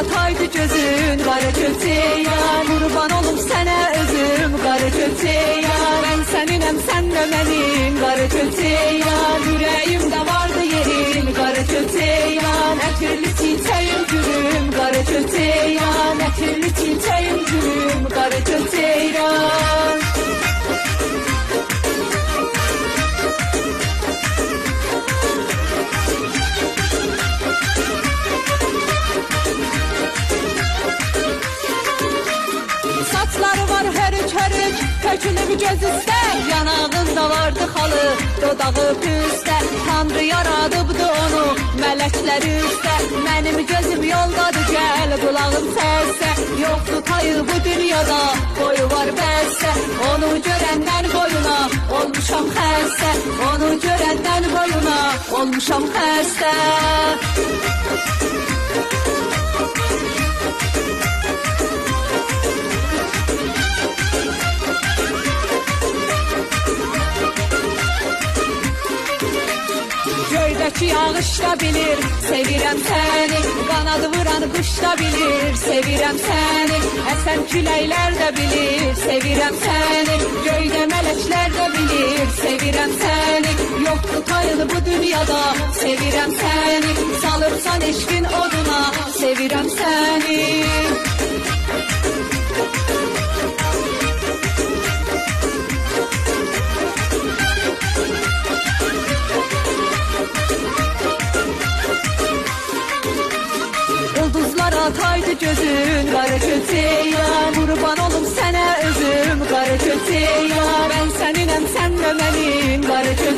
ataydı gözün qara köçeyan. Qurban olum sənə özüm qara köçeyan. Mən səninəm, sən də mənim qara köçeyan. Ürəyimdə vardı yerin qara köçeyan. Ətirli çiçəyim gülüm qara köçeyan. Ətirli çiçəyim gülüm qara köçeyan. Saçları var hərük hərük, tökülüb göz üstə. Yanağında vardı xalı, dodağı püstə. Tanrı yaradıbdı onu mələklər üstə. Mənim gözüm yoldadır, gəl qulağım səsə. Yoxdur tayı bu dünyada, boyu var bəsə. Onu görəndən boyuna olmuşam xəstə. Onu görəndən boyuna olmuşam xəstə. Göydəki yağış da bilir, sevirəm səni. Qanadı vuran quş da bilir, sevirəm səni. Əsən küləklər də bilir, sevirəm səni. Göydə mələklər də bilir, sevirəm səni. Yoxdur tayını bu dünyada, sevirəm səni. Salırsan eşqin oduna, sevirəm səni. Ulduzlar ataydı gözün qara köçeyan. Qurban olum sənə özüm qara köçeyan. Mən səninəm, sən də mənim qara köçeyan.